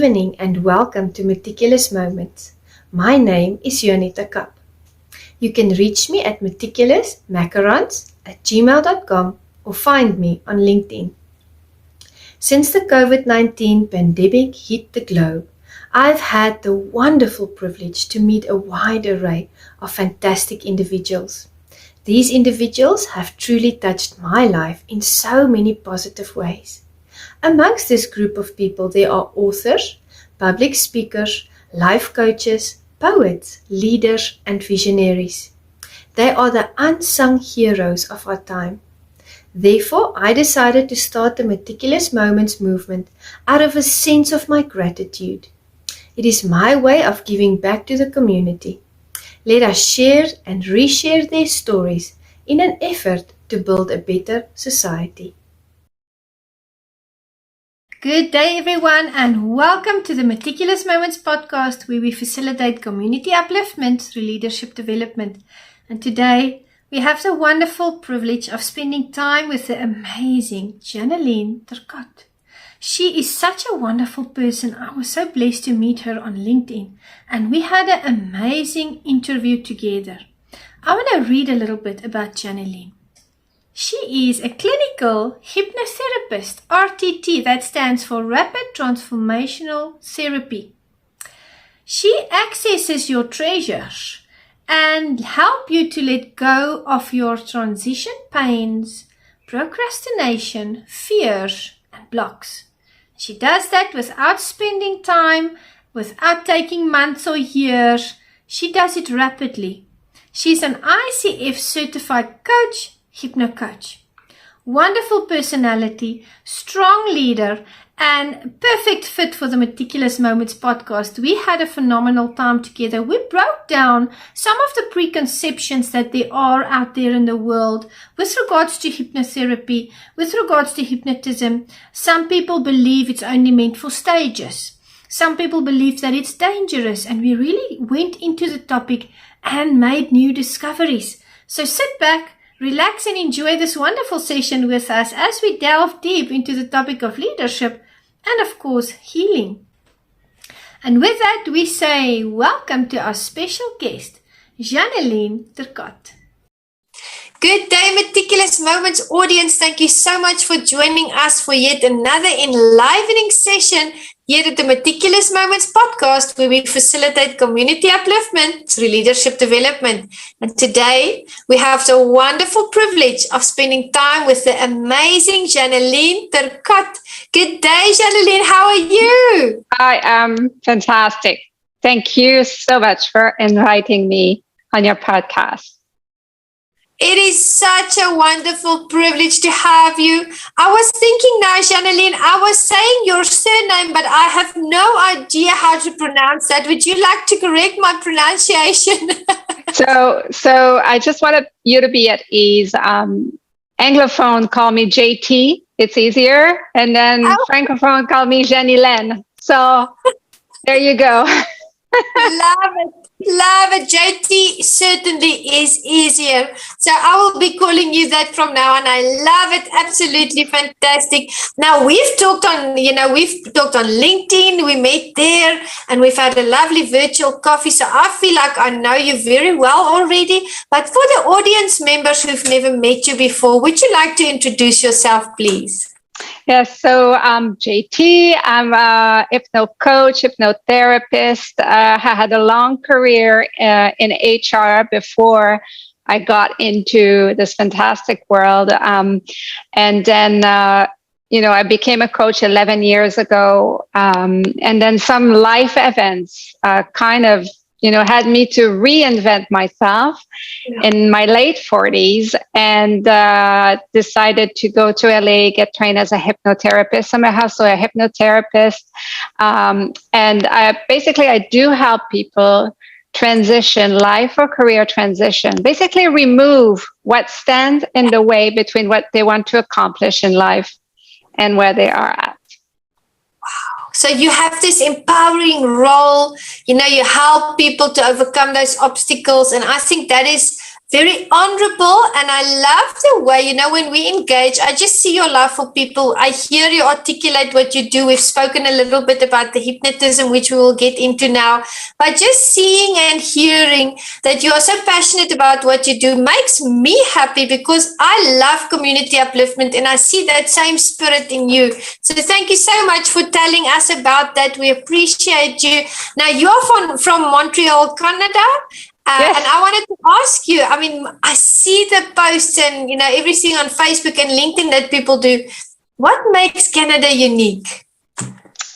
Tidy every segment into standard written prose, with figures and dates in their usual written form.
evening and welcome to Meticulous Moments. My name is Juanita Kapp. You can reach me at meticulousmacarons@gmail.com or find me on LinkedIn. Since the COVID-19 pandemic hit the globe, I've had the wonderful privilege to meet a wide array of fantastic individuals. These individuals have truly touched my life in so many positive ways. Amongst this group of people, there are authors, public speakers, life coaches, poets, leaders, and visionaries. They are the unsung heroes of our time. Therefore, I decided to start the Meticulous Moments movement out of a sense of my gratitude. It is my way of giving back to the community. Let us share and reshare their stories in an effort to build a better society. Good day, everyone, and welcome to the Meticulous Moments podcast, where we facilitate community upliftment through leadership development. And today, we have the wonderful privilege of spending time with the amazing Janylene Turcotte. She is such a wonderful person. I was so blessed to meet her on LinkedIn, and we had an amazing interview together. I want to read a little bit about Janylene. She is a clinical hypnotherapist, RTT, that stands for Rapid Transformational Therapy. She accesses your treasures and help you to let go of your transition pains, procrastination, fears, and blocks. She does that without spending time, without taking months or years. She does it rapidly. She's an ICF certified coach, hypno-coach. Wonderful personality, strong leader, and perfect fit for the Meticulous Moments podcast. We had a phenomenal time together. We broke down some of the preconceptions that there are out there in the world with regards to hypnotherapy, with regards to hypnotism. Some people believe it's only meant for stages. Some people believe that it's dangerous, and we really went into the topic and made new discoveries. So sit back, relax, and enjoy this wonderful session with us as we delve deep into the topic of leadership and, of course, healing. And with that, we say welcome to our special guest, Janylene Turcotte. Good day, Meticulous Moments audience. Thank you so much for joining us for yet another enlivening session here at the Meticulous Moments podcast, where we facilitate community upliftment through leadership development. And today, we have the wonderful privilege of spending time with the amazing Janylene Turcotte. Good day, Janylene. How are you? I am fantastic. Thank you so much for inviting me on your podcast. It is such a wonderful privilege to have you. I was thinking now, Janylene, I was saying your surname, but I have no idea how to pronounce that. Would you like to correct my pronunciation? So I just wanted you to be at ease. Anglophone, call me JT. It's easier. And then Francophone, call me Janylene. So there you go. Love it. Love it. JT certainly is easier. So I will be calling you that from now on. I love it. Absolutely fantastic. Now we've talked on LinkedIn. We met there and we've had a lovely virtual coffee. So I feel like I know you very well already. But for the audience members who've never met you before, would you like to introduce yourself, please? Yes, so I'm JT. I'm a hypno coach, hypnotherapist. I had a long career in HR before I got into this fantastic world. And then, I became a coach 11 years ago. And then some life events had me to reinvent myself in my late 40s and decided to go to LA, get trained as a hypnotherapist. I'm also a hypnotherapist. And I do help people transition, life or career transition, basically remove what stands in the way between what they want to accomplish in life and where they are at. So you have this empowering role, you help people to overcome those obstacles. And I think that is very honorable, and I love the way, when we engage, I just see your love for people. I hear you articulate what you do. We've spoken a little bit about the hypnotism, which we will get into now, but just seeing and hearing that you are so passionate about what you do makes me happy, because I love community upliftment and I see that same spirit in you. So thank you so much for telling us about that. We appreciate you. Now, you're from Montreal, Canada. Yes. And I wanted to ask you, I mean, I see the posts and, everything on Facebook and LinkedIn that people do. What makes Canada unique?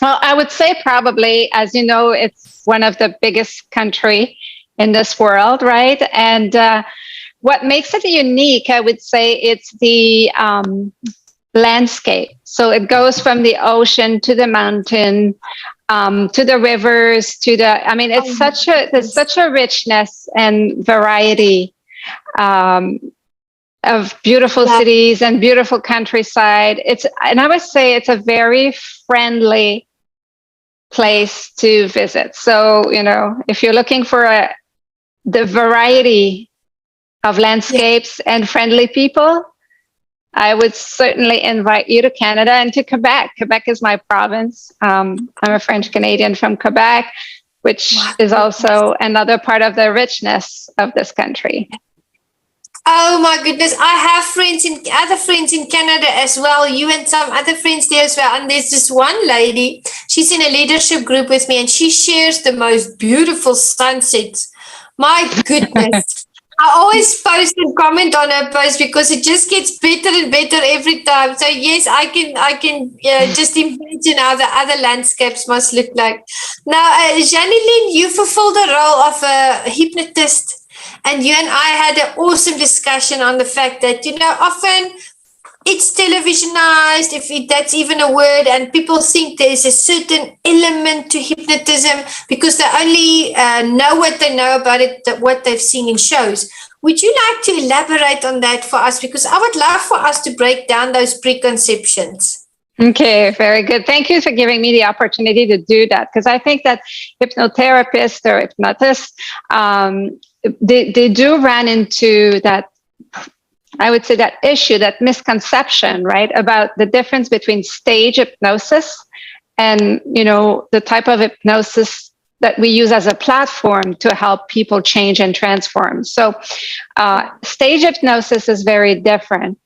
Well, I would say probably, as you know, it's one of the biggest country in this world, right? And what makes it unique, I would say, it's the landscape. So it goes from the ocean to the mountain, to the rivers, there's such a richness and variety of beautiful cities and beautiful countryside. And I would say it's a very friendly place to visit. So, if you're looking for the variety of landscapes and friendly people, I would certainly invite you to Canada and to Quebec. Quebec is my province. I'm a French Canadian from Quebec, which is also another part of the richness of this country. Oh my goodness. I have other friends in Canada as well. You and some other friends there as well. And there's this one lady, she's in a leadership group with me, and she shares the most beautiful sunsets. My goodness. I always post and comment on her post because it just gets better and better every time. So yes, I can just imagine how the other landscapes must look like. Now, Janylene, you fulfill the role of a hypnotist, and you and I had an awesome discussion on the fact that, often it's televisionized, if that's even a word, and people think there's a certain element to hypnotism because they only know what they know about it, what they've seen in shows. Would you like to elaborate on that for us? Because I would love for us to break down those preconceptions. Okay, very good. Thank you for giving me the opportunity to do that, because I think that hypnotherapists or hypnotists, they do run into that, I would say, that issue, that misconception, right, about the difference between stage hypnosis and, the type of hypnosis that we use as a platform to help people change and transform. So stage hypnosis is very different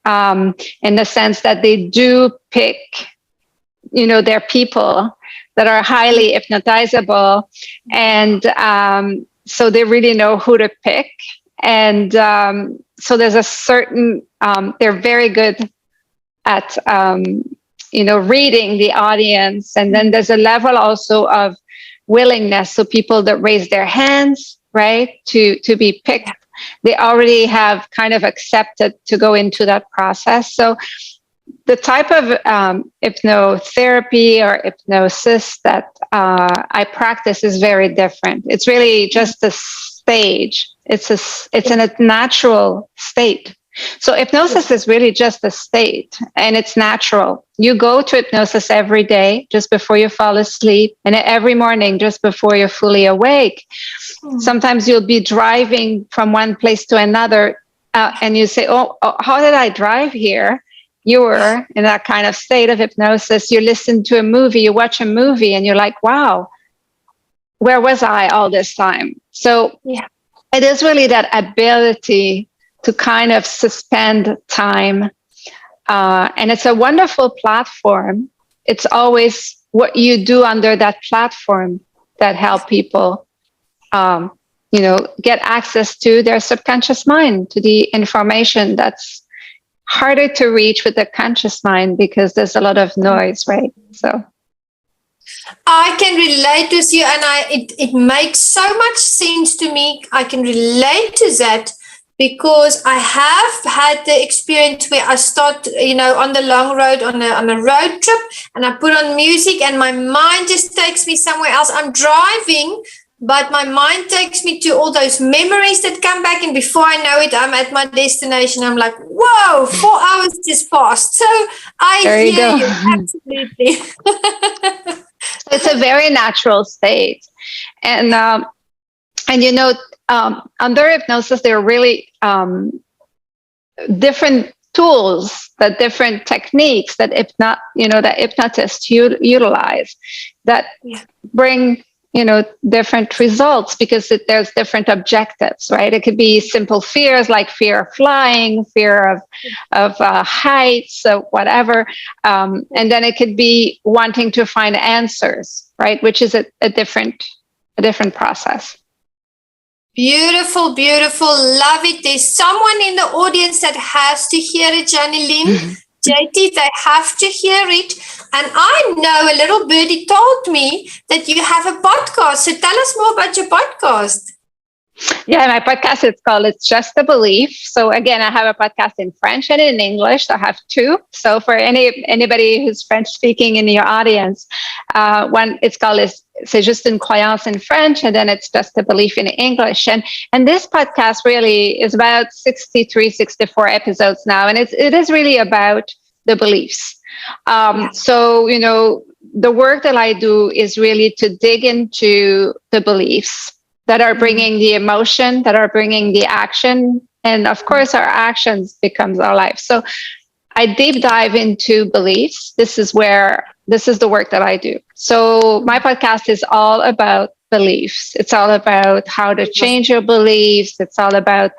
in the sense that they do pick, their people that are highly hypnotizable. And so they really know who to pick. And so there's a certain, they're very good at, reading the audience. And then there's a level also of willingness. So people that raise their hands, right, to be picked, they already have kind of accepted to go into that process. So the type of hypnotherapy or hypnosis that I practice is very different. It's really just a stage. It's in a natural state. So hypnosis is really just a state, and it's natural. You go to hypnosis every day just before you fall asleep, and every morning just before you're fully awake. Sometimes you'll be driving from one place to another, and you say, oh, how did I drive here? You were in that kind of state of hypnosis. You listen to a movie, you watch a movie, and you're like, wow, where was I all this time? So it is really that ability to kind of suspend time. And it's a wonderful platform. It's always what you do under that platform that help people, get access to their subconscious mind, to the information that's harder to reach with the conscious mind because there's a lot of noise, right? So I can relate with you, and it makes so much sense to me. I can relate to that because I have had the experience where I start, on the long road, on a road trip, and I put on music and my mind just takes me somewhere else. I'm driving, but my mind takes me to all those memories that come back, and before I know it, I'm at my destination. I'm like, whoa, 4 hours just passed. So I hear you, absolutely. It's a very natural state. And And under hypnosis, there are really different tools, that different techniques that that hypnotists utilize that bring different results, because there's different objectives, right? It could be simple fears like fear of flying, fear of heights, whatever, and then it could be wanting to find answers, right? Which is a different process. Beautiful, beautiful. Love it. There's someone in the audience that has to hear it, Janylene. JT, they have to hear it. And I know a little birdie told me that you have a podcast. So tell us more about your podcast. Yeah, my podcast is called It's Just a Belief. So again, I have a podcast in French and in English. So I have two. So for anybody who's French speaking in your audience, one, it's called C'est juste une croyance in French, and then It's Just a Belief in English. And this podcast really is about 63, 64 episodes now. And it is really about the beliefs. So, the work that I do is really to dig into the beliefs that are bringing the emotion, that are bringing the action. And of course, our actions becomes our life. So I deep dive into beliefs. This is the work that I do. So my podcast is all about beliefs. It's all about how to change your beliefs. It's all about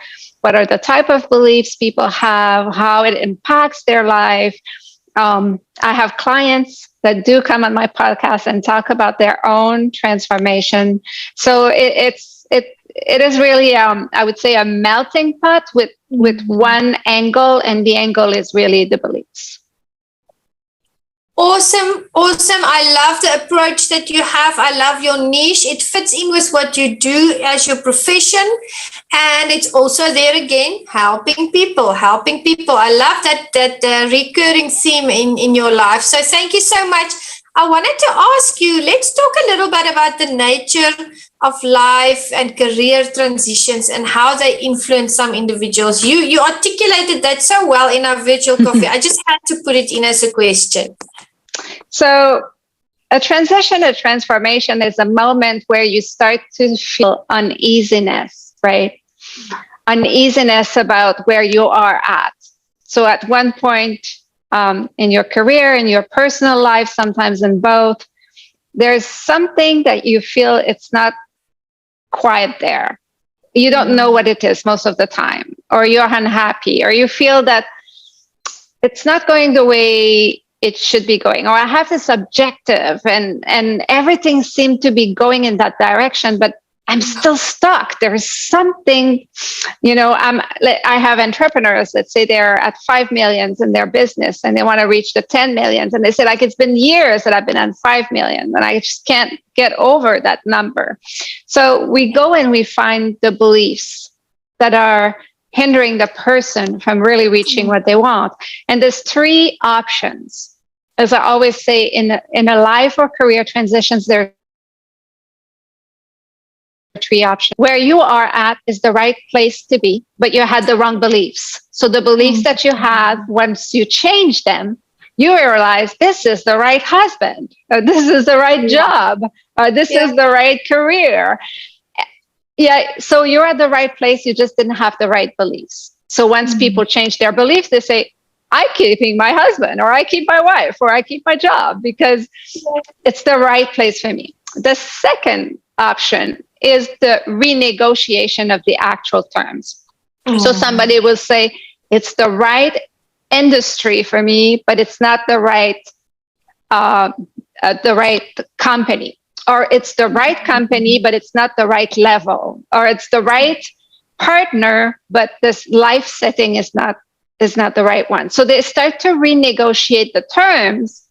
what are the type of beliefs people have, how it impacts their life. I have clients that do come on my podcast and talk about their own transformation. So it is really, I would say, a melting pot with one angle, and the angle is really the beliefs. Awesome. I love the approach that you have. I love your niche. It fits in with what you do as your profession. And it's also there again, helping people. I love that recurring theme in your life. So thank you so much. I wanted to ask you, let's talk a little bit about the nature of life and career transitions and how they influence some individuals. You articulated that so well in our virtual coffee. I just had to put it in as a question. So a transformation is a moment where you start to feel uneasiness, right? Uneasiness about where you are at. So at one point in your career, in your personal life, sometimes in both, there's something that you feel it's not quite there. You don't know what it is most of the time, or you're unhappy, or you feel that it's not going the way it should be going, or I have this objective and everything seemed to be going in that direction, but I'm still stuck. There's something, I have entrepreneurs, let's say they're at 5 million in their business and they want to reach the 10 million. And they say, like, it's been years that I've been on 5 million and I just can't get over that number. So we go and we find the beliefs that are hindering the person from really reaching what they want. And there's three options. As I always say, in a life or career transitions, there are three options. Where you are at is the right place to be, but you had the wrong beliefs. So the beliefs that you had, once you change them, you realize this is the right husband, or this is the right job, or this is the right career. Yeah, so you're at the right place, you just didn't have the right beliefs. So once people change their beliefs, they say, I'm keeping my husband, or I keep my wife, or I keep my job because it's the right place for me. The second option is the renegotiation of the actual terms. So somebody will say, it's the right industry for me, but it's not the right company. Or it's the right company, but it's not the right level. Or it's the right partner, but this life setting is not the right one. So they start to renegotiate the terms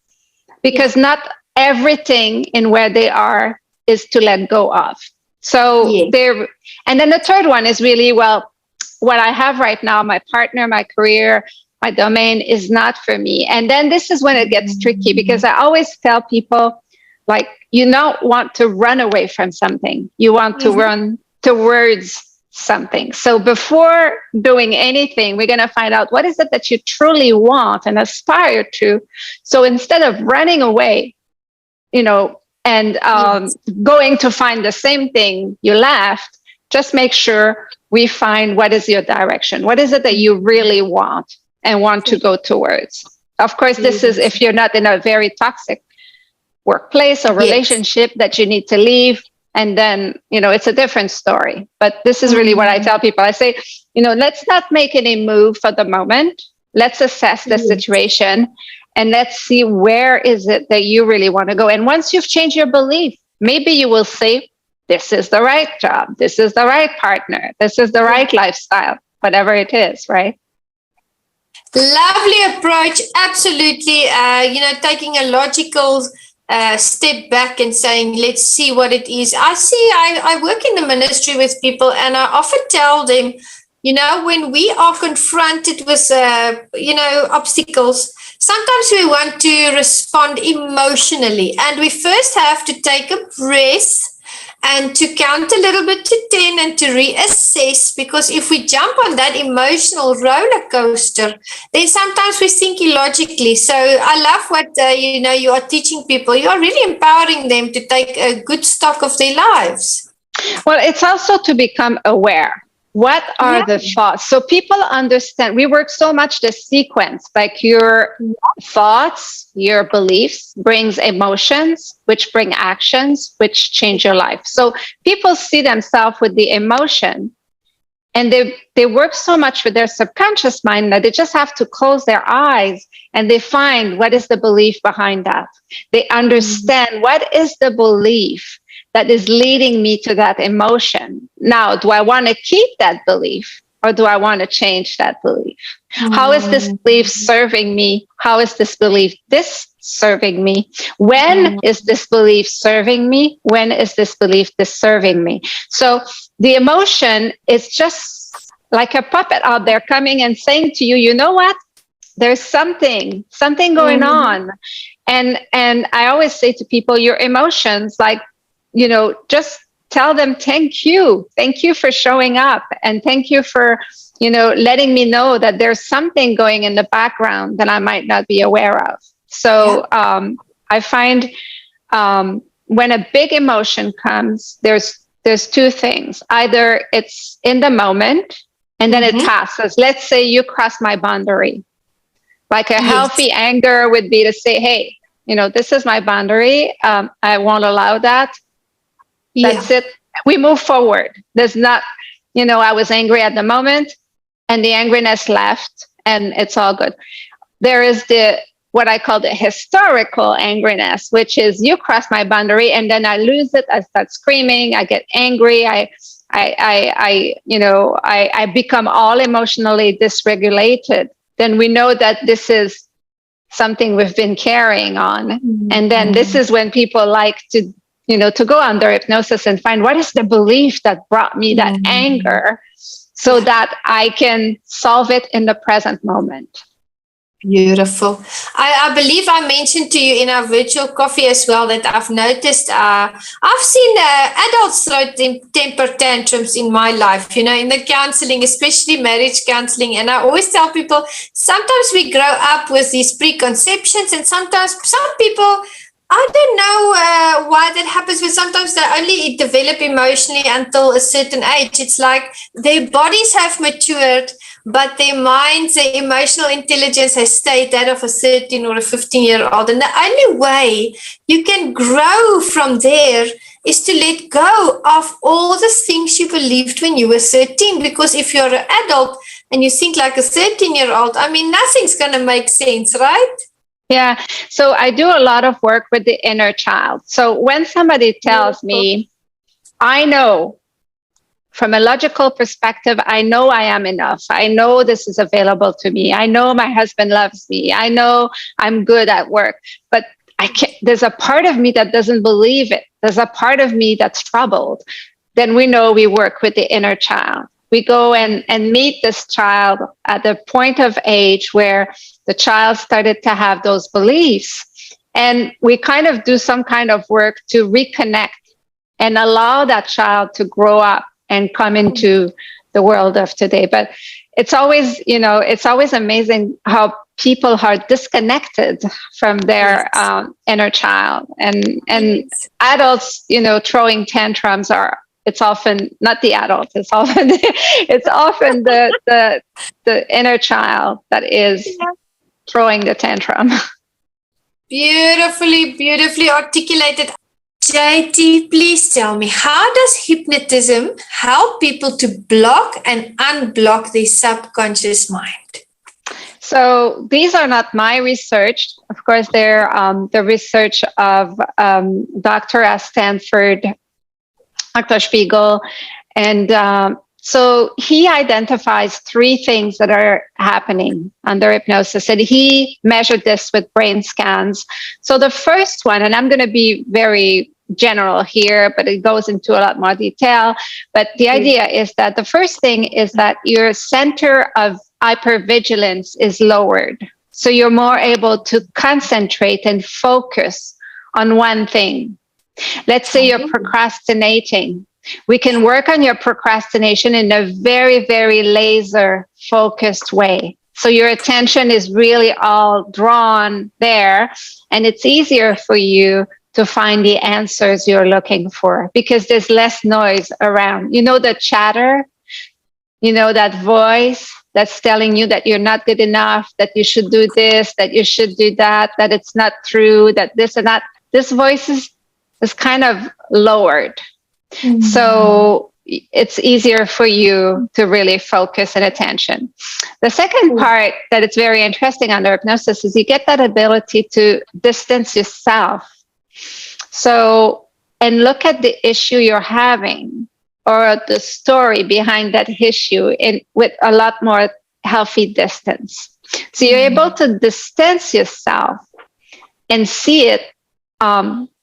because not everything in where they are is to let go of. So and then the third one is really, well, what I have right now, my partner, my career, my domain is not for me. And then this is when it gets tricky, because I always tell people, like, you don't want to run away from something. You want to run towards something. So before doing anything, we're going to find out what is it that you truly want and aspire to. So instead of running away, and going to find the same thing you left, just make sure we find what is your direction. What is it that you really want and want to go towards? Of course, this is if you're not in a very toxic workplace or relationship that you need to leave. And then, it's a different story. But this is really what I tell people. I say, let's not make any move for the moment. Let's assess the situation and let's see where is it that you really want to go. And once you've changed your belief, maybe you will say, this is the right job. This is the right partner. This is the right lifestyle, whatever it is, right? Lovely approach. Absolutely. Taking a logical step back and saying, let's see what it is. I work in the ministry with people, and I often tell them, when we are confronted with, obstacles, sometimes we want to respond emotionally, and we first have to take a breath and to count a little bit to 10 and to reassess, because if we jump on that emotional roller coaster, then sometimes we think illogically. So I love what, you are teaching people. You are really empowering them to take a good stock of their lives. Well, it's also to become aware. What are the thoughts? So people understand, we work so much the sequence, like your thoughts, your beliefs brings emotions, which bring actions, which change your life. So people see themselves with the emotion, and they work so much with their subconscious mind that they just have to close their eyes and they find what is the belief behind that. They understand what is the belief that is leading me to that emotion. Now, do I want to keep that belief, or do I want to change that belief? How is this belief serving me? How is this belief serving me? When is this belief serving me? When is this belief serving me? So the emotion is just like a puppet out there coming and saying to you, you know what? There's something going on. And I always say to people, your emotions, like, just tell them, thank you for showing up, and thank you for, letting me know that there's something going in the background that I might not be aware of. So I find when a big emotion comes, there's two things. Either it's in the moment and then it passes. Let's say you cross my boundary. Like a healthy anger would be to say, hey, this is my boundary. I won't allow that. That's it. We move forward. There's not, I was angry at the moment and the angriness left and it's all good. There is what I call the historical angriness, which is you cross my boundary and then I lose it. I start screaming. I get angry. I become all emotionally dysregulated. Then we know that this is something we've been carrying on. And then this is when people like to go under hypnosis and find what is the belief that brought me that anger so that I can solve it in the present moment. Beautiful. I believe I mentioned to you in our virtual coffee as well that I've noticed, I've seen adults throw temper tantrums in my life, in the counseling, especially marriage counseling. And I always tell people, sometimes we grow up with these preconceptions, and sometimes some people, I don't know why that happens, but sometimes they only develop emotionally until a certain age. It's like their bodies have matured, but their minds, their emotional intelligence has stayed that of a 13 or a 15-year-old. And the only way you can grow from there is to let go of all the things you believed when you were 13. Because if you're an adult and you think like a 13-year-old, nothing's going to make sense, right? Yeah. So I do a lot of work with the inner child. So when somebody tells me, I know from a logical perspective, I know I am enough. I know this is available to me. I know my husband loves me. I know I'm good at work, but I can't, there's a part of me that doesn't believe it. There's a part of me that's troubled. Then we know we work with the inner child. We go and meet this child at the point of age where the child started to have those beliefs. And we kind of do some kind of work to reconnect and allow that child to grow up and come into the world of today. But it's always, it's always amazing how people are disconnected from their inner child. And adults, throwing tantrums are it's often not the adult. It's often the inner child that is throwing the tantrum. Beautifully articulated. JT, please tell me, how does hypnotism help people to block and unblock their subconscious mind? So these are not my research. Of course, they're the research of Dr. at Stanford, Dr. Spiegel. And so he identifies 3 things that are happening under hypnosis. And he measured this with brain scans. So the first one, and I'm going to be very general here, but it goes into a lot more detail. But the idea is that the first thing is that your center of hypervigilance is lowered. So you're more able to concentrate and focus on one thing. Let's say you're procrastinating. We can work on your procrastination in a very, very laser focused way. So your attention is really all drawn there, and it's easier for you to find the answers you're looking for because there's less noise around. You know, the chatter, you know, that voice that's telling you that you're not good enough, that you should do this, that you should do that, that it's not true, that this and that. This voice is kind of lowered. Mm-hmm. So it's easier for you to really focus and attention. The second part that it's very interesting under hypnosis is you get that ability to distance yourself. So, and look at the issue you're having or the story behind that issue with a lot more healthy distance. So you're able to distance yourself and see it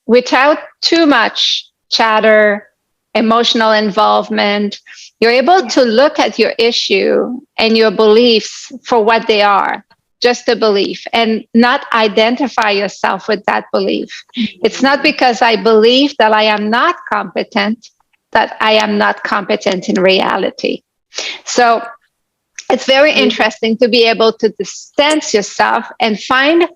without too much chatter, emotional involvement. You're able to look at your issue and your beliefs for what they are, just a belief, and not identify yourself with that belief. It's not because I believe that I am not competent, that I am not competent in reality. So it's very interesting to be able to distance yourself and find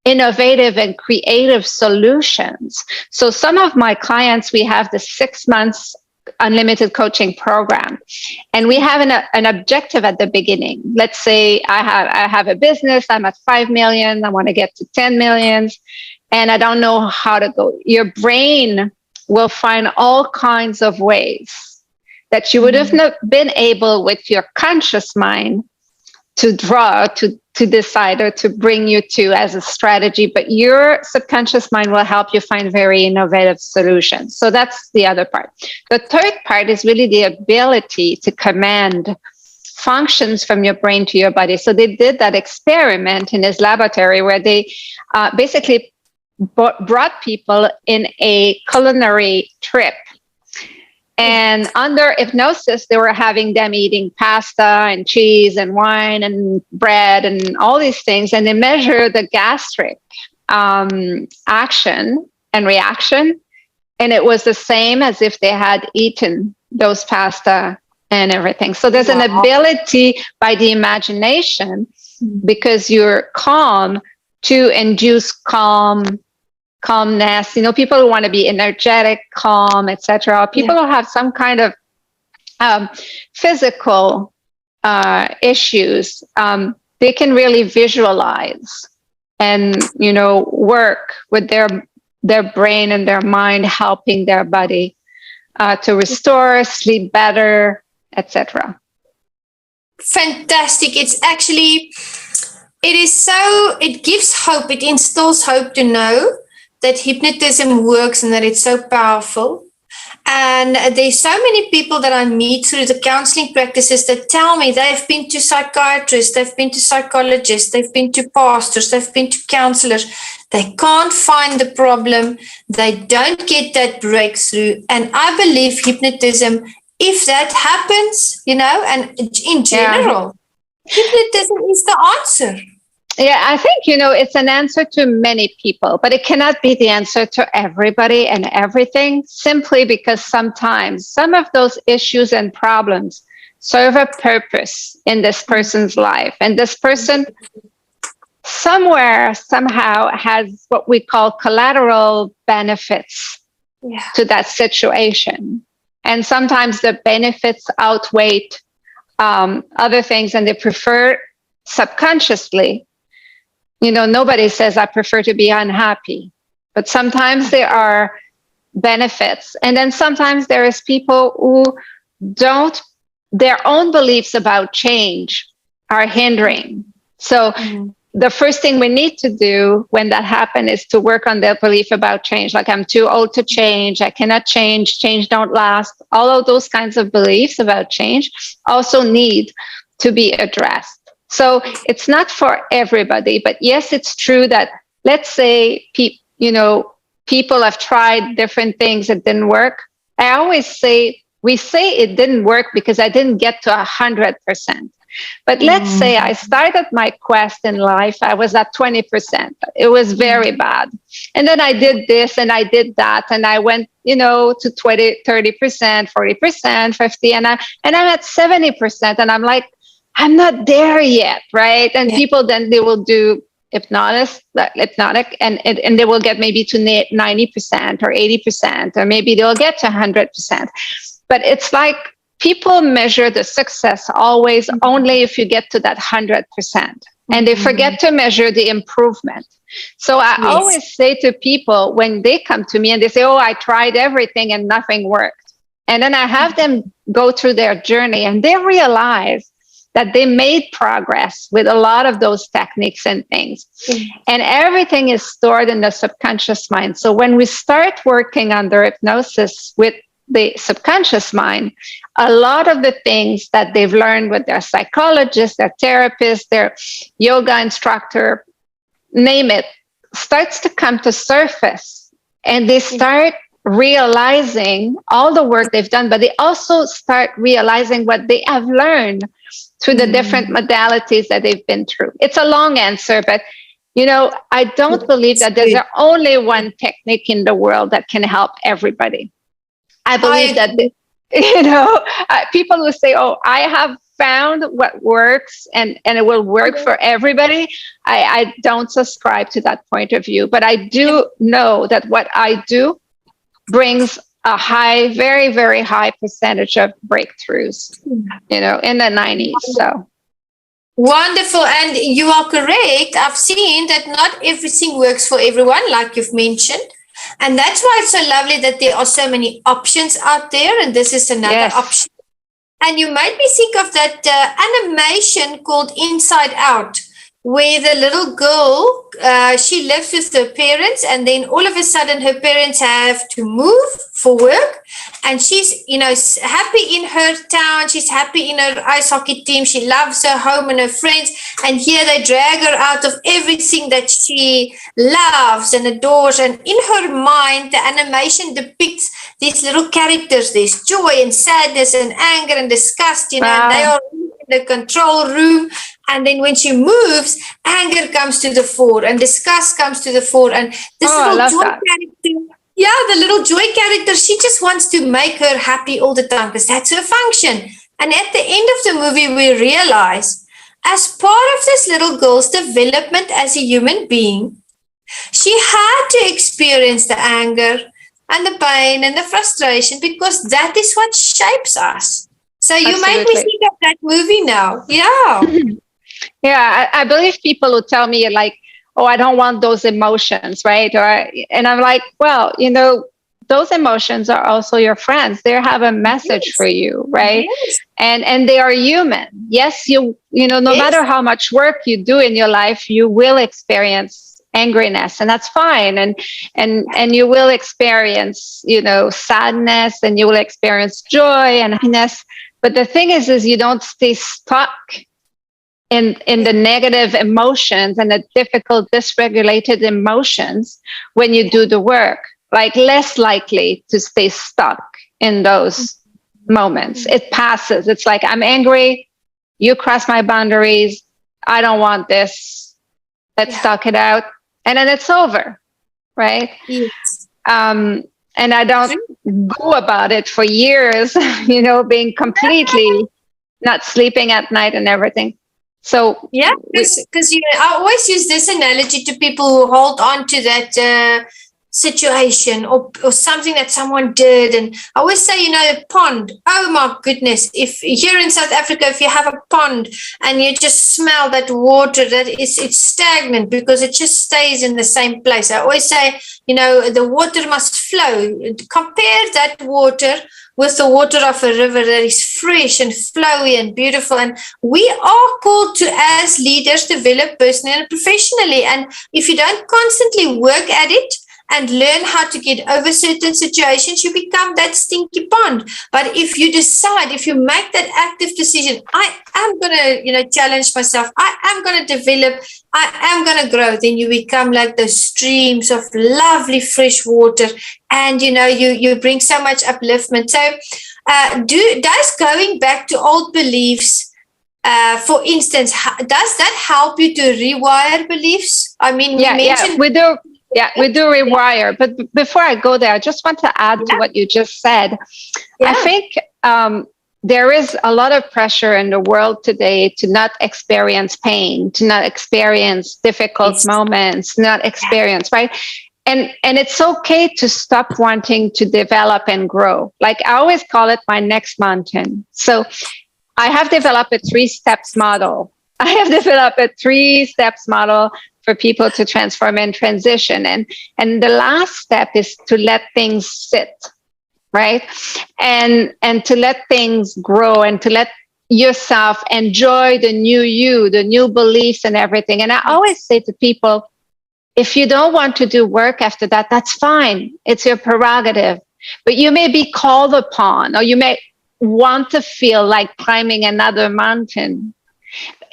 innovative and creative solutions. So some of my clients, we have the 6 months unlimited coaching program, and we have an objective at the beginning. Let's say I have a business, I'm at 5 million, I want to get to 10 millions, and I don't know how to go. Your brain will find all kinds of ways that you would have not been able with your conscious mind to draw, to decide, or to bring you to as a strategy, but your subconscious mind will help you find very innovative solutions. So that's the other part. The third part is really the ability to command functions from your brain to your body. So they did that experiment in his laboratory where they basically brought people in a culinary trip. And under hypnosis, they were having them eating pasta and cheese and wine and bread and all these things. And they measure the gastric action and reaction. And it was the same as if they had eaten those pasta and everything. So there's an ability by the imagination, because you're calm, to induce calmness. You know, people who want to be energetic, calm, etc. People who have some kind of physical issues, they can really visualize and, you know, work with their brain and their mind, helping their body to restore, sleep better, etc. Fantastic. It's actually, it gives hope. It instills hope to know that hypnotism works and that it's so powerful. And there's so many people that I meet through the counseling practices that tell me they've been to psychiatrists, they've been to psychologists, they've been to pastors, they've been to counselors. They can't find the problem. They don't get that breakthrough. And I believe hypnotism, if that happens, you know, and in general, hypnotism is the answer. Yeah, I think, you know, it's an answer to many people, but it cannot be the answer to everybody and everything, simply because sometimes some of those issues and problems serve a purpose in this person's life. And this person somewhere, somehow has what we call collateral benefits to that situation. And sometimes the benefits outweigh other things, and they prefer subconsciously. Nobody says I prefer to be unhappy, but sometimes there are benefits. And then sometimes there is people who don't, their own beliefs about change are hindering. So the first thing we need to do when that happens is to work on their belief about change. Like, I'm too old to change, I cannot change don't last. All of those kinds of beliefs about change also need to be addressed. So it's not for everybody, but yes, it's true that, let's say, people have tried different things, it didn't work. I always say, we say it didn't work because I didn't get to 100%. But let's say I started my quest in life, I was at 20%. It was very bad. And then I did this and I did that. And I went, to 20, 30%, 40%, 50, and I'm at 70%. And I'm like, I'm not there yet, right? And people, then they will do hypnotic, and they will get maybe to 90% or 80%, or maybe they'll get to 100%. But it's like, people measure the success always only if you get to that 100%, and they forget to measure the improvement. So I always say to people when they come to me and they say, oh, I tried everything and nothing worked. And then I have them go through their journey, and they realize that they made progress with a lot of those techniques and things. And everything is stored in the subconscious mind. So when we start working under hypnosis with the subconscious mind, a lot of the things that they've learned with their psychologist, their therapist, their yoga instructor, name it, starts to come to surface. And they start realizing all the work they've done, but they also start realizing what they have learned through the different modalities that they've been through. It's a long answer, but I don't believe that there's only one technique in the world that can help everybody. I believe that, people will say, oh, I have found what works and it will work for everybody. I don't subscribe to that point of view, but I do know that what I do brings a high, very, very high percentage of breakthroughs, in the 90s. So wonderful. And you are correct. I've seen that not everything works for everyone, like you've mentioned. And that's why it's so lovely that there are so many options out there. And this is another option. And you made me think of that animation called Inside Out, where the little girl, she lives with her parents, and then all of a sudden her parents have to move for work, and she's, happy in her town, she's happy in her ice hockey team, she loves her home and her friends, and here they drag her out of everything that she loves and adores, and in her mind, the animation depicts these little characters, there's joy and sadness and anger and disgust, and they are in the control room. And then when she moves, anger comes to the fore and disgust comes to the fore. And this little joy character, the little joy character, she just wants to make her happy all the time because that's her function. And at the end of the movie, we realize, as part of this little girl's development as a human being, she had to experience the anger and the pain and the frustration because that is what shapes us. So you made me think of that movie now. Yeah. Yeah, I believe people who tell me like, oh, I don't want those emotions, right? And I'm like, well, those emotions are also your friends. They have a message for you, right? Yes. And they are human. Yes, no matter how much work you do in your life, you will experience angriness, and that's fine. And you will experience, sadness, and you will experience joy and happiness. But the thing is you don't stay stuck in the negative emotions and the difficult dysregulated emotions when you do the work. Like, less likely to stay stuck in those moments. It passes. It's like, I'm angry, you cross my boundaries, I don't want this, let's talk it out, and then it's over, right? Yes. And I don't go about it for years, being completely not sleeping at night and everything. So because I always use this analogy to people who hold on to that situation or something that someone did. And I always say, a pond. Oh my goodness. If here in South Africa, if you have a pond and you just smell that water, it's stagnant because it just stays in the same place. I always say, the water must flow. Compare that water with the water of a river that is fresh and flowy and beautiful. And we are called to, as leaders, develop personally and professionally. And if you don't constantly work at it and learn how to get over certain situations, you become that stinky pond. But if you decide, if you make that active decision, I am going to, challenge myself, I am going to develop, I am going to grow, then you become like those streams of lovely fresh water, and you bring so much upliftment. So does going back to old beliefs, for instance, does that help you to rewire beliefs? I mean, we do. Yeah, we do rewire. But before I go there, I just want to add to what you just said. Yeah. I think there is a lot of pressure in the world today to not experience pain, to not experience difficult moments, not experience, right? And it's okay to stop wanting to develop and grow. Like I always call it my next mountain. So I have developed a 3-steps model. For people to transform and transition. And the last step is to let things sit, right? And to let things grow and to let yourself enjoy the new you, the new beliefs and everything. And I always say to people, if you don't want to do work after that, that's fine. It's your prerogative. But you may be called upon, or you may want to feel like climbing another mountain.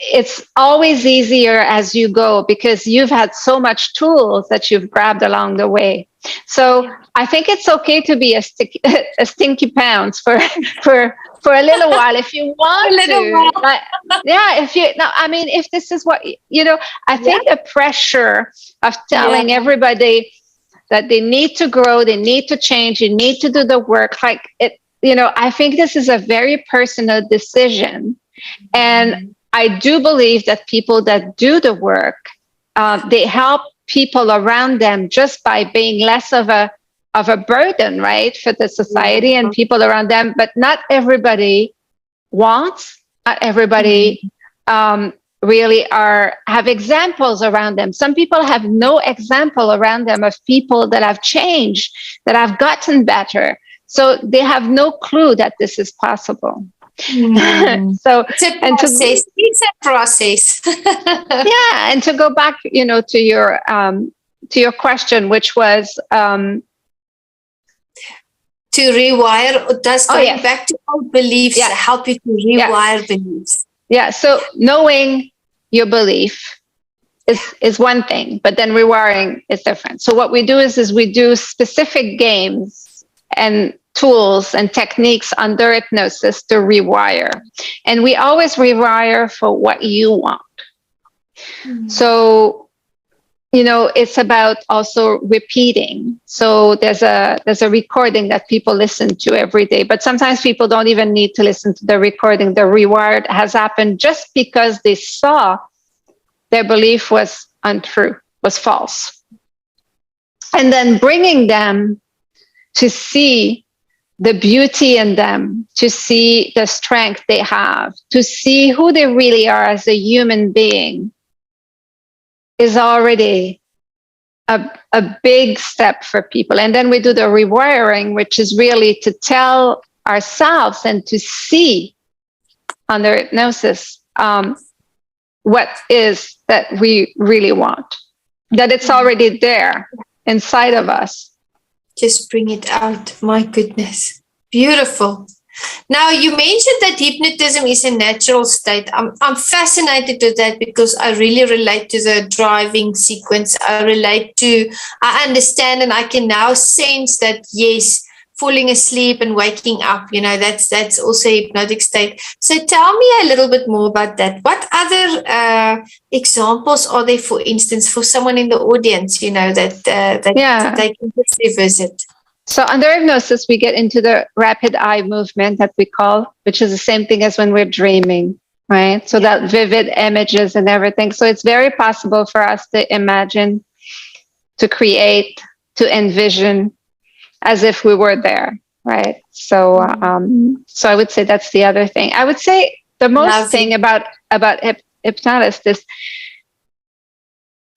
It's always easier as you go because you've had so much tools that you've grabbed along the way. So I think it's okay to be a stinky pants for a little while if you want to. If this is what, I think the pressure of telling everybody that they need to grow, they need to change, you need to do the work. Like it, I think this is a very personal decision. And I do believe that people that do the work, they help people around them just by being less of a burden, right, for the society and people around them. But not everybody wants. Not everybody really have examples around them. Some people have no example around them of people that have changed, that have gotten better. So they have no clue that this is possible. So it's a process. Yeah, and to go back, to your question, which was to rewire. Does going back to old beliefs help you to rewire beliefs? Yeah. So knowing your belief is one thing, but then rewiring is different. So what we do is we do specific games and tools and techniques under hypnosis to rewire. And we always rewire for what you want. So, it's about also repeating. So there's a recording that people listen to every day, but sometimes people don't even need to listen to the recording. The rewire has happened just because they saw their belief was untrue, was false. And then bringing them to see the beauty in them, to see the strength they have, to see who they really are as a human being is already a big step for people. And then we do the rewiring, which is really to tell ourselves and to see under hypnosis what is that we really want, that it's already there inside of us. Just bring it out. My goodness. Beautiful. Now, you mentioned that hypnotism is a natural state. I'm fascinated with that because I really relate to the driving sequence. I understand, and I can now sense that, yes, falling asleep and waking up, that's also a hypnotic state. So tell me a little bit more about that. What other examples are there, for instance, for someone in the audience, that they can just revisit? So under hypnosis, we get into the rapid eye movement that we call, which is the same thing as when we're dreaming, right? So that vivid images and everything. So it's very possible for us to imagine, to create to envision as if we were there, right? So, so I would say that's the other thing. I would say the most thing about hypnosis is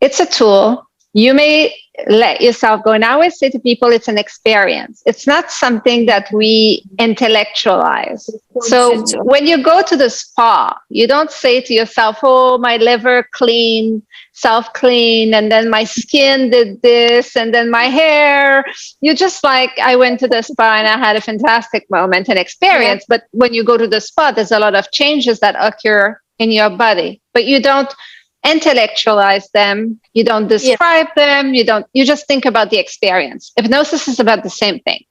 it's a tool. You may let yourself go. And I always say to people, it's an experience. It's not something that we intellectualize. So when you go to the spa, you don't say to yourself, oh, my liver cleaned, self-clean, and then my skin did this, and then my hair. You just like, I went to the spa and I had a fantastic moment and experience. Yeah. But when you go to the spa, there's a lot of changes that occur in your body, but you don't intellectualize them, you don't describe them, you just think about the experience. Hypnosis is about the same thing.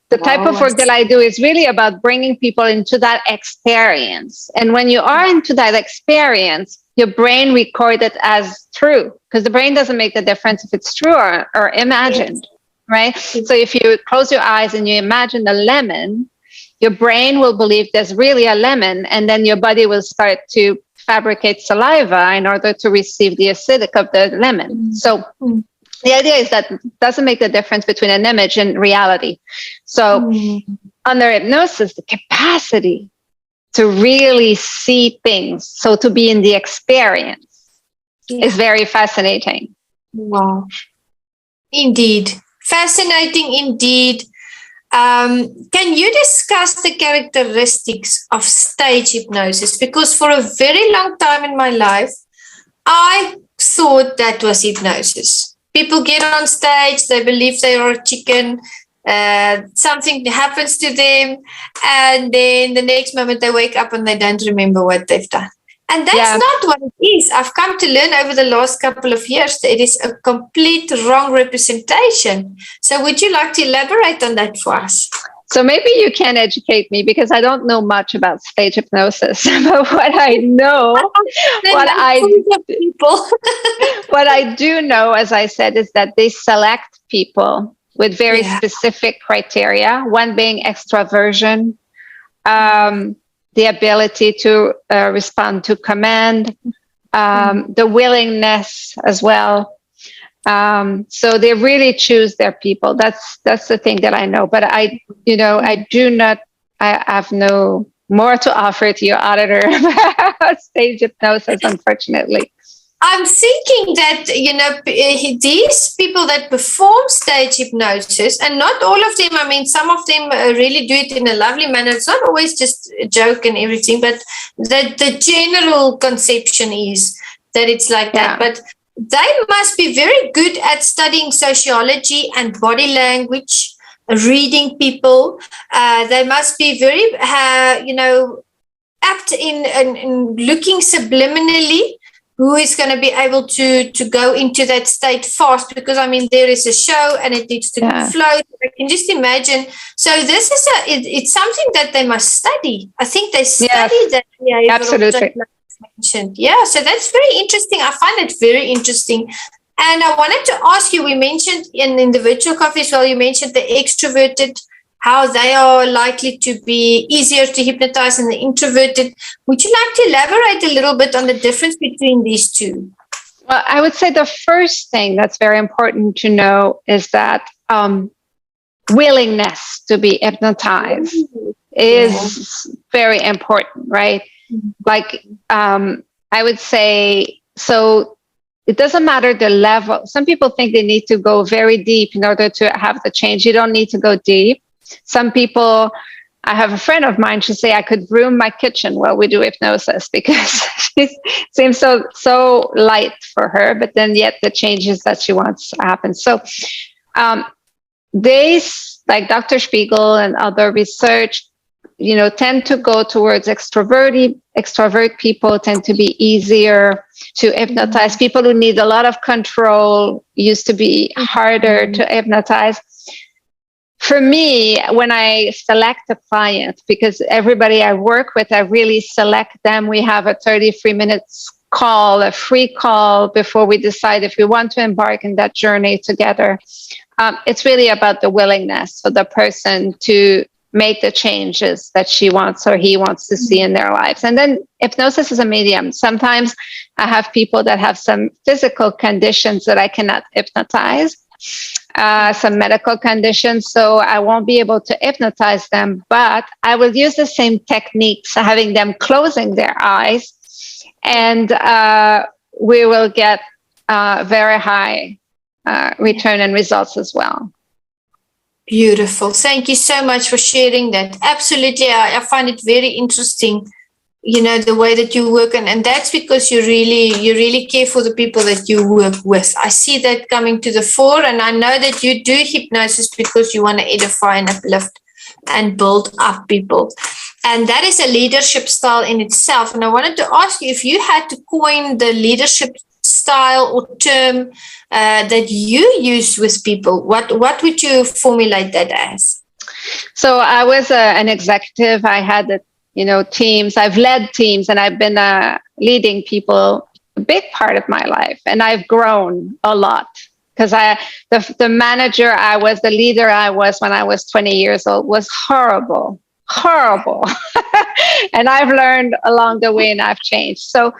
The type of work that I do is really about bringing people into that experience. And when you are into that experience, your brain records it as true, because the brain doesn't make the difference if it's true or imagined, right? So if you close your eyes and you imagine a lemon, your brain will believe there's really a lemon, and then your body will start to fabricate saliva in order to receive the acidic of the lemon. So the idea is that it doesn't make the difference between an image and reality. So under hypnosis, the capacity to really see things, so to be in the experience, is very fascinating. Wow. Indeed. Fascinating indeed. Can you discuss the characteristics of stage hypnosis? Because for a very long time in my life, I thought that was hypnosis. People get on stage, they believe they are a chicken, something happens to them, and then the next moment they wake up and they don't remember what they've done. And that's not what it is. I've come to learn over the last couple of years that it is a complete wrong representation. So would you like to elaborate on that for us? So maybe you can educate me, because I don't know much about stage hypnosis. But what I know, what I do know, as I said, is that they select people with very specific criteria, one being extraversion, the ability to respond to command, the willingness as well. So they really choose their people. That's the thing that I know. But I have no more to offer to your auditor about stage hypnosis, unfortunately. I'm thinking that, these people that perform stage hypnosis, and not all of them, I mean, some of them really do it in a lovely manner. It's not always just a joke and everything, but the general conception is that it's like that. But they must be very good at studying sociology and body language, reading people. They must be very, apt in looking subliminally. Who is going to be able to go into that state fast? Because, I mean, there is a show and it needs to flow. I can just imagine. So this is it's something that they must study. I think they study that. Yeah, absolutely. Mentioned. Yeah, so that's very interesting. I find it very interesting. And I wanted to ask you, we mentioned in the virtual coffee as well, you mentioned the extroverted, how they are likely to be easier to hypnotize than the introverted. Would you like to elaborate a little bit on the difference between these two? Well, I would say the first thing that's very important to know is that willingness to be hypnotized is very important, right? Like, I would say, so it doesn't matter the level. Some people think they need to go very deep in order to have the change. You don't need to go deep. Some people, I have a friend of mine, she say I could broom my kitchen while we do hypnosis, because it seems so light for her, but then yet the changes that she wants happen. So they, like Dr. Spiegel and other research, tend to go towards extrovert people tend to be easier to hypnotize. People who need a lot of control used to be harder to hypnotize. For me, when I select a client, because everybody I work with, I really select them. We have a 33 minutes call, a free call, before we decide if we want to embark in that journey together. It's really about the willingness for the person to make the changes that she wants or he wants to see in their lives. And then hypnosis is a medium. Sometimes I have people that have some physical conditions that I cannot hypnotize. some medical conditions, so I won't be able to hypnotize them, but I will use the same techniques, having them closing their eyes, and we will get very high return and results as well. Beautiful. Thank you so much for sharing that. Absolutely. I find it very interesting, the way that you work, and that's because you really care for the people that you work with. I see that coming to the fore, and I know that you do hypnosis because you want to edify and uplift and build up people. And that is a leadership style in itself. And I wanted to ask you, if you had to coin the leadership style or term that you use with people, what would you formulate that as? So I was an executive. I had teams. I've led teams, and I've been leading people a big part of my life. And I've grown a lot because the manager I was, the leader I was when I was 20 years old was horrible. And I've learned along the way, and I've changed. So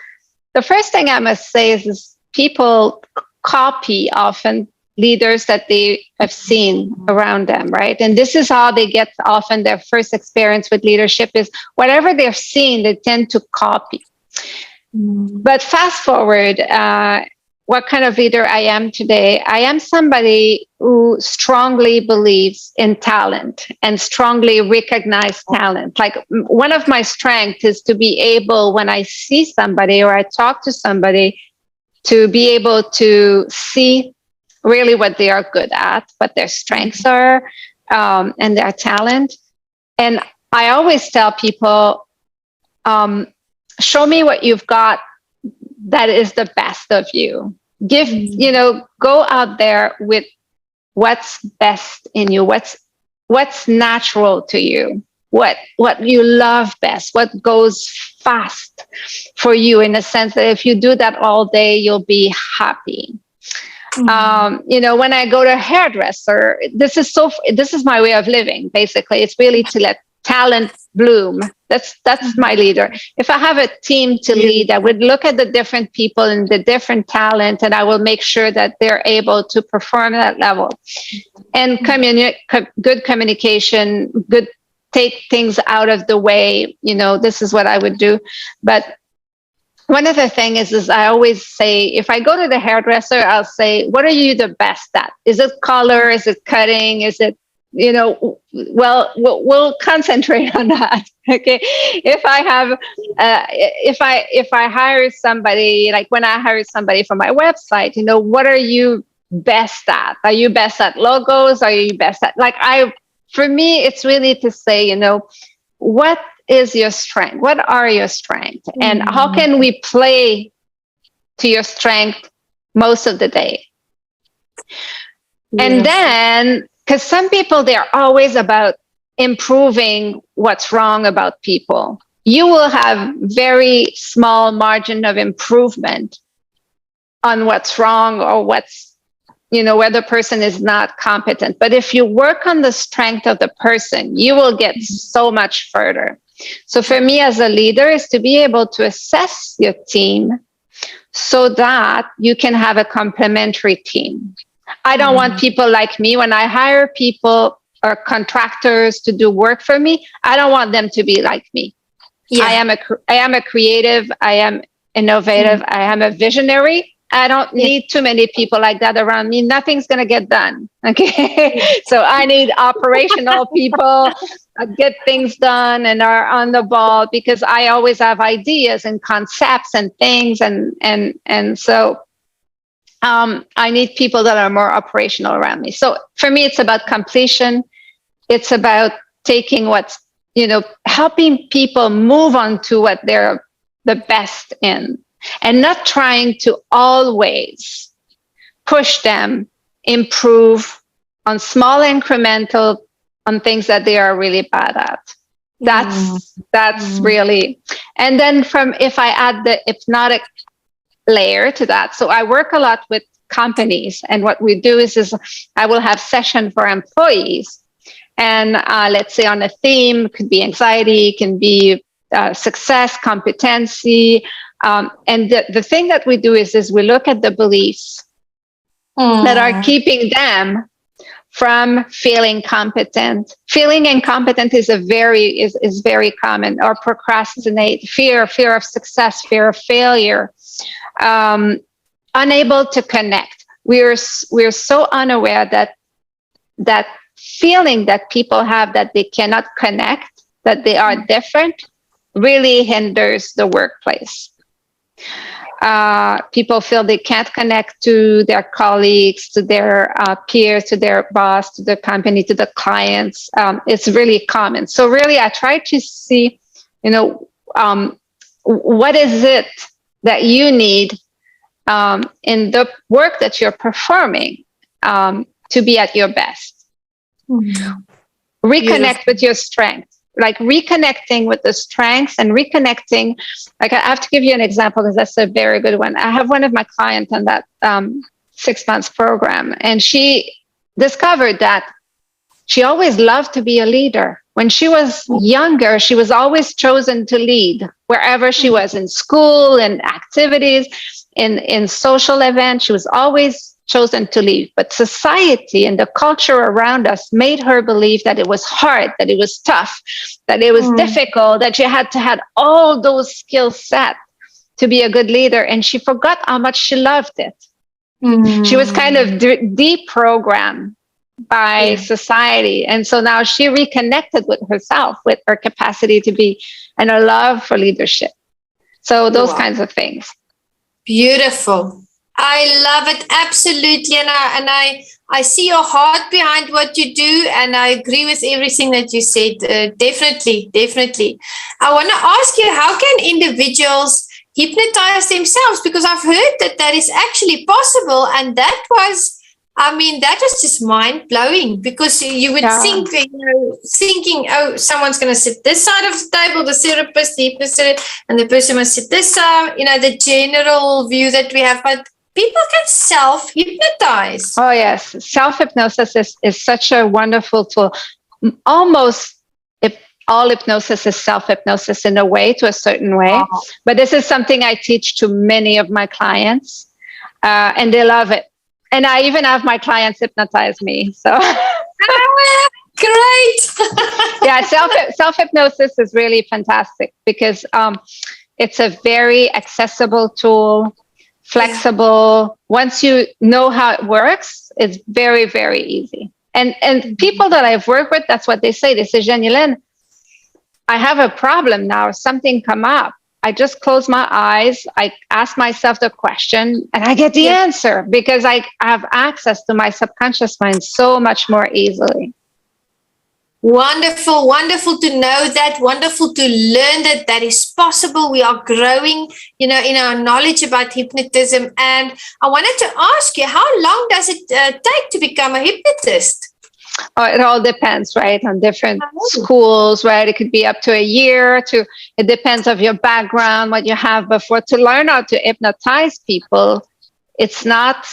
the first thing I must say is people copy often leaders that they have seen around them, right? And this is how they get often their first experience with leadership, is whatever they've seen, they tend to copy. But fast forward, what kind of leader I am today? I am somebody who strongly believes in talent and strongly recognize talent. Like, one of my strengths is to be able, when I see somebody or I talk to somebody, to be able to see really what they are good at, what their strengths are, and their talent. And I always tell people, show me what you've got that is the best of you. Go out there with what's best in you, what's natural to you, what you love best, what goes fast for you, in a sense that if you do that all day, you'll be happy. When I go to a hairdresser, this is my way of living. Basically, it's really to let talent bloom. That's my leader. If I have a team to lead, I would look at the different people and the different talent, and I will make sure that they're able to perform at that level. And good communication, good take things out of the way. This is what I would do. But one of the things is I always say, if I go to the hairdresser, I'll say, what are you the best at? Is it color? Is it cutting? Is it, we'll concentrate on that. Okay. If I have, if I hire somebody, like when I hire somebody for my website, what are you best at? Are you best at logos? Are you best at, for me, it's really to say, what is your strength? What are your strengths? And how can we play to your strength most of the day? And then, because some people, they're always about improving what's wrong about people. You will have very small margin of improvement on what's wrong or where the person is not competent. But if you work on the strength of the person, you will get so much further. So for me as a leader is to be able to assess your team so that you can have a complementary team. I don't want people like me. When I hire people or contractors to do work for me, I don't want them to be like me. Yeah. I am a creative. I am innovative. I am a visionary. I don't need too many people like that around me. Nothing's going to get done. Okay. So I need operational people that get things done and are on the ball, because I always have ideas and concepts and things. And so I need people that are more operational around me. So for me, it's about completion. It's about taking helping people move on to what they're the best in, and not trying to always push them improve on small incremental on things that they are really bad at. That's really, and then if I add the hypnotic layer to that. So I work a lot with companies, and what we do is I will have session for employees, and let's say on a theme, could be anxiety, can be success, competency. And the thing that we do is we look at the beliefs that are keeping them from feeling competent. Feeling incompetent is very common. Or procrastinate, fear of success, fear of failure, unable to connect. We're so unaware that feeling that people have, that they cannot connect, that they are different, really hinders the workplace. People feel they can't connect to their colleagues, to their peers, to their boss, to the company, to the clients. It's really common. So really, I try to see, what is it that you need in the work that you're performing to be at your best. Mm-hmm. Reconnect with your strengths. Like reconnecting with the strengths and reconnecting. Like I have to give you an example because that's a very good one. I have one of my clients on that 6 months program, and she discovered that she always loved to be a leader. When she was younger, she was always chosen to lead wherever she was, in school, in activities, in social events. She was always chosen to lead. But society and the culture around us made her believe that it was hard, that it was tough, that it was difficult, that she had to have all those skill set to be a good leader. And she forgot how much she loved it. She was kind of deprogrammed by society. And so now she reconnected with herself, with her capacity to be, and her love for leadership. So those kinds of things. Beautiful. I love it. Absolutely. And I see your heart behind what you do. And I agree with everything that you said. Definitely. I want to ask you, how can individuals hypnotize themselves? Because I've heard that is actually possible. And that was just mind blowing, because you would think, thinking, oh, someone's going to sit this side of the table, the therapist, the hypnotist, and the person must sit this side, the general view that we have. But people can self-hypnotize. Oh, yes. Self-hypnosis is such a wonderful tool. Almost if all hypnosis is self-hypnosis in a way, to a certain way. Wow. But this is something I teach to many of my clients, and they love it. And I even have my clients hypnotize me. So great. Yeah, self-hypnosis is really fantastic because it's a very accessible tool, flexible. Once you know how it works, it's very, very easy. And people that I've worked with, that's what they say. They say, Janylene, I have a problem now. Something come up. I just close my eyes. I ask myself the question and I get the answer, because I have access to my subconscious mind so much more easily. Wonderful to know that. Wonderful to learn that is possible. We are growing, in our knowledge about hypnotism. And I wanted to ask you, how long does it take to become a hypnotist? Oh, it all depends, right, on different schools, right? It could be up to a year. It depends of your background, what you have before. To learn how to hypnotize people, it's not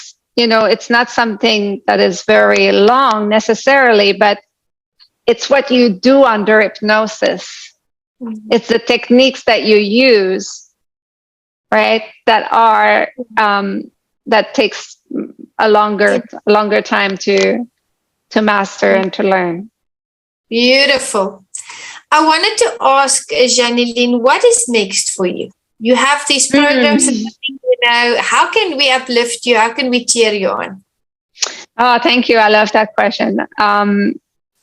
something that is very long necessarily, but it's what you do under hypnosis. Mm-hmm. It's the techniques that you use, right, that takes a longer time to master and to learn. Beautiful. I wanted to ask Janylene, what is next for you? You have these programs, how can we uplift you? How can we cheer you on? Oh, thank you. I love that question.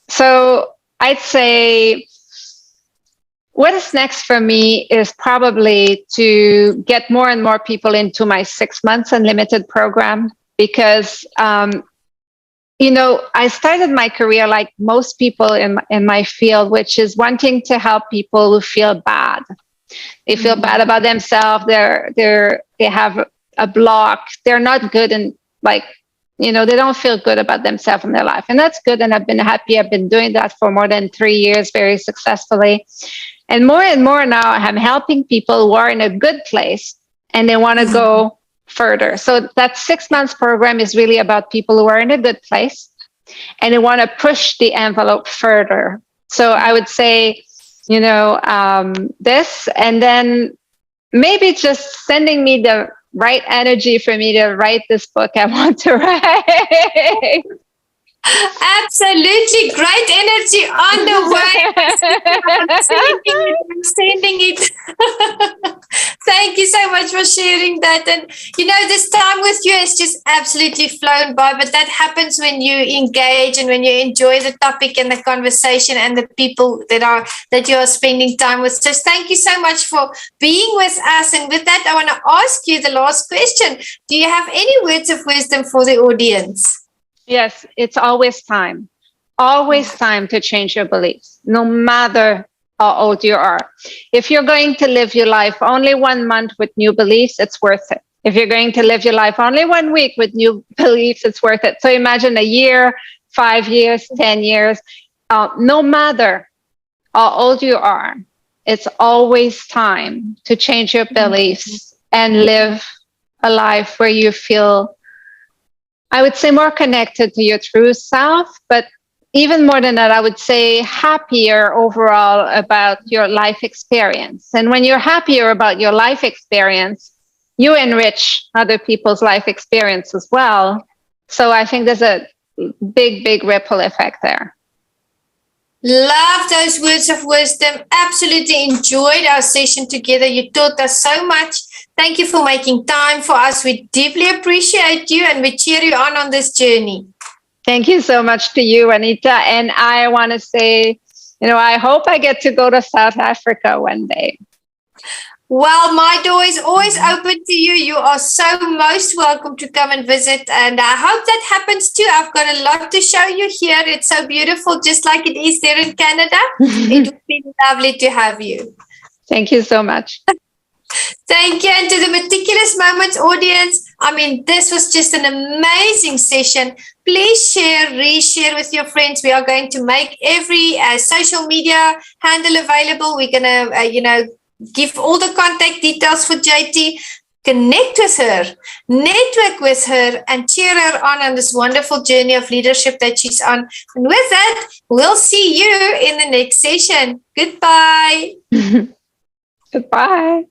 So I'd say what is next for me is probably to get more and more people into my 6 months unlimited program, because I started my career like most people in my field, which is wanting to help people who feel bad. They feel bad about themselves. They have a block. They're not good, and they don't feel good about themselves in their life. And that's good. And I've been happy. I've been doing that for more than 3 years, very successfully. And more now, I'm helping people who are in a good place and they want to go further. So that 6 months program is really about people who are in a good place and they want to push the envelope further. So I would say, this, and then maybe just sending me the right energy for me to write this book I want to write. Absolutely. Great energy on the way. I'm sending it. I'm sending it. Thank you so much for sharing that. And this time with you has just absolutely flown by. But that happens when you engage and when you enjoy the topic and the conversation and the people that you are spending time with. So thank you so much for being with us. And with that, I want to ask you the last question. Do you have any words of wisdom for the audience? Yes, it's always time to change your beliefs, no matter how old you are. If you're going to live your life only 1 month with new beliefs, it's worth it. If you're going to live your life only 1 week with new beliefs, it's worth it. So imagine a year, 5 years, 10 years, no matter how old you are, it's always time to change your beliefs and live a life where you feel, I would say, more connected to your true self, but even more than that, I would say happier overall about your life experience. And when you're happier about your life experience, you enrich other people's life experience as well. So I think there's a big, big ripple effect there. Love those words of wisdom. Absolutely enjoyed our session together. You taught us so much. Thank you for making time for us. We deeply appreciate you and we cheer you on this journey. Thank you so much to you, Anita. And I want to say, I hope I get to go to South Africa one day. Well, my door is always open to you. You are so most welcome to come and visit. And I hope that happens too. I've got a lot to show you here. It's so beautiful, just like it is there in Canada. It would be lovely to have you. Thank you so much. Thank you. And to the Meticulous Moments audience, this was just an amazing session. Please share, reshare with your friends. We are going to make every social media handle available. We're going to, give all the contact details for JT. Connect with her, network with her, and cheer her on this wonderful journey of leadership that she's on. And with that, we'll see you in the next session. Goodbye. Goodbye.